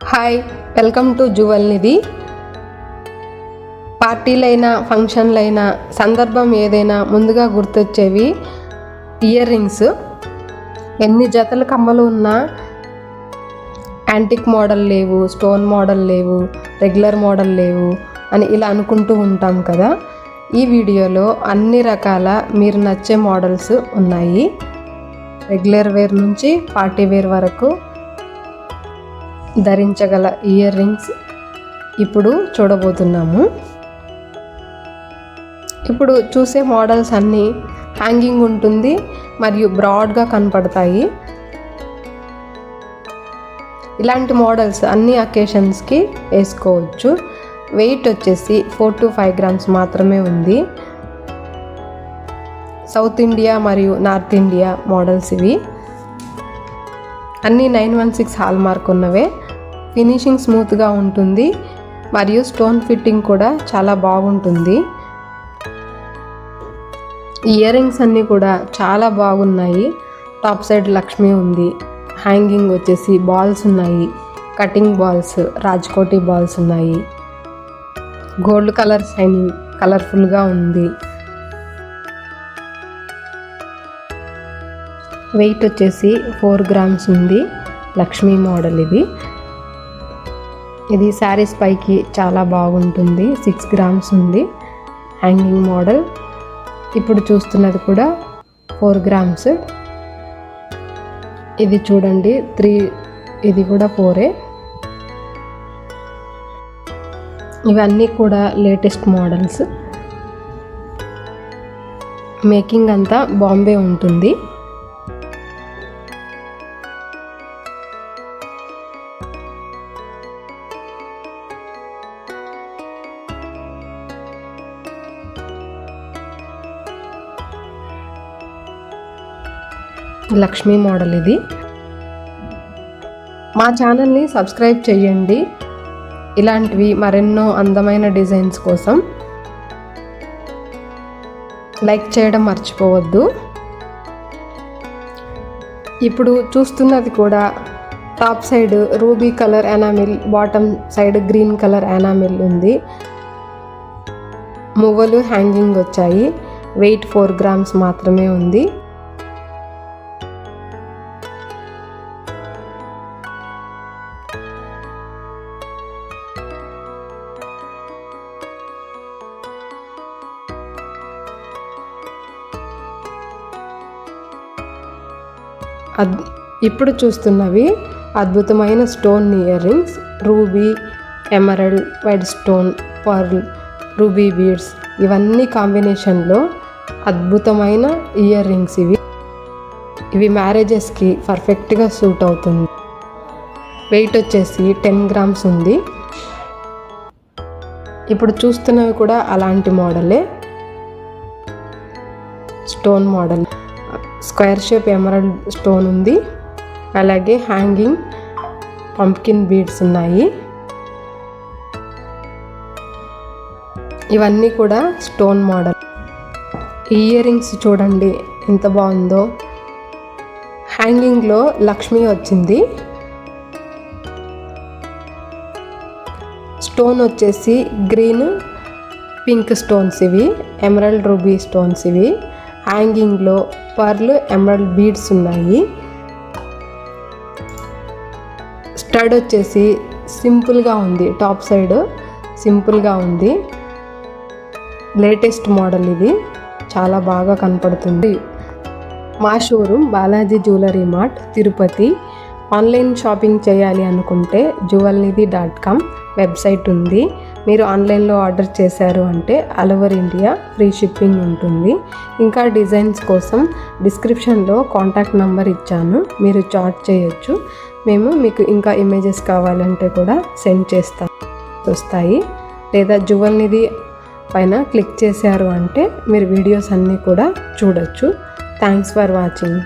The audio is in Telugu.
హాయ్, వెల్కమ్ టు జ్యువెల్ నిధి. పార్టీలైనా ఫంక్షన్లైనా సందర్భం ఏదైనా ముందుగా గుర్తొచ్చేవి ఇయర్ రింగ్స్. ఎన్ని జతల కమ్మలు ఉన్నా యాంటిక్ మోడల్ లేవు, స్టోన్ మోడల్ లేవు, రెగ్యులర్ మోడల్ లేవు అని ఇలా అనుకుంటూ ఉంటాం కదా. ఈ వీడియోలో అన్ని రకాల మీరు నచ్చే మోడల్స్ ఉన్నాయి. రెగ్యులర్ వేర్ నుంచి పార్టీ వేర్ వరకు ధరించగల ఇయర్ రింగ్స్ ఇప్పుడు చూడబోతున్నాము. ఇప్పుడు చూసే మోడల్స్ అన్నీ హ్యాంగింగ్ ఉంటుంది మరియు బ్రాడ్గా కనపడతాయి. ఇలాంటి మోడల్స్ అన్ని అకేషన్స్కి వేసుకోవచ్చు. వెయిట్ వచ్చేసి 4 to 5 grams మాత్రమే ఉంది. సౌత్ ఇండియా మరియు నార్త్ ఇండియా మోడల్స్ ఇవి. అన్నీ 916 హాల్మార్క్ ఉన్నవే. ఫినిషింగ్ స్మూత్గా ఉంటుంది మరియు స్టోన్ ఫిట్టింగ్ కూడా చాలా బాగుంటుంది. ఇయర్ రింగ్స్ అన్నీ కూడా చాలా బాగున్నాయి. టాప్ సైడ్ లక్ష్మి ఉంది. హ్యాంగింగ్ వచ్చేసి బాల్స్ ఉన్నాయి, కటింగ్ బాల్స్, రాజ్కోటి బాల్స్ ఉన్నాయి. గోల్డ్ కలర్ షైనింగ్ కలర్ఫుల్గా ఉంది. వెయిట్ వచ్చేసి 4 grams ఉంది. లక్ష్మీ మోడల్ ఇది శారీస్ పైకి చాలా బాగుంటుంది. 6 grams ఉంది. Hanging model. ఇప్పుడు చూస్తున్నది కూడా 4 grams. ఇది చూడండి 3, ఇది కూడా 4. ఇవన్నీ కూడా లేటెస్ట్ మోడల్స్. మేకింగ్ అంతా బాంబే ఉంటుంది. లక్ష్మీ మోడల్ ఇది. మా ఛానల్ని సబ్స్క్రైబ్ చేయండి. ఇలాంటివి మరెన్నో అందమైన డిజైన్స్ కోసం లైక్ చేయడం మర్చిపోవద్దు. ఇప్పుడు చూస్తున్నది కూడా top side ruby colour enamel, bottom side green colour enamel ఉంది. మువ్వలు హ్యాంగింగ్ వచ్చాయి. వెయిట్ 4 grams మాత్రమే ఉంది. ఇప్పుడు చూస్తున్నవి అద్భుతమైన stone ear rings. Ruby, emerald, white stone, pearl, ruby beads ఇవన్నీ కాంబినేషన్లో అద్భుతమైన ఇయర్ రింగ్స్ ఇవి మ్యారేజెస్కి పర్ఫెక్ట్గా సూట్ అవుతుంది. వెయిట్ వచ్చేసి 10 grams ఉంది. ఇప్పుడు చూస్తున్నవి కూడా అలాంటి మోడలే. Stone model, square shape emerald stone ఉంది. అలాగే హ్యాంగింగ్ పంప్కిన్ బీడ్స్ ఉన్నాయి. ఇవన్నీ కూడా స్టోన్ మోడల్. ఇయర్ రింగ్స్ చూడండి ఎంత బాగుందో. హ్యాంగింగ్లో లక్ష్మి వచ్చింది. స్టోన్ వచ్చేసి గ్రీన్, పింక్ స్టోన్స్ ఇవి. ఎమరల్డ్ రూబీ స్టోన్స్ ఇవి. హ్యాంగింగ్లో పర్ల్, ఎమరల్డ్ బీడ్స్ ఉన్నాయి. స్టడ్ వచ్చేసి సింపుల్గా ఉంది. టాప్ సైడ్ సింపుల్గా ఉంది. లేటెస్ట్ మోడల్ ఇది. చాలా బాగా కనపడుతుంది. మా showroom Balaji jewellery mart, Tirupati. Online shopping చేయాలి అనుకుంటే jewelnidhi.com వెబ్సైట్ ఉంది. మీరు ఆన్లైన్లో ఆర్డర్ చేశారు అంటే all over India free shipping ఉంటుంది. ఇంకా డిజైన్స్ కోసం డిస్క్రిప్షన్లో కాంటాక్ట్ నెంబర్ ఇచ్చాను, మీరు చాట్ చేయొచ్చు. మేము మీకు ఇంకా ఇమేజెస్ కావాలంటే కూడా సెండ్ వస్తాయి. లేదా జ్యువెల్ నిధి పైన క్లిక్ చేశారు అంటే మీరు వీడియోస్ అన్నీ కూడా చూడొచ్చు. Thanks for watching.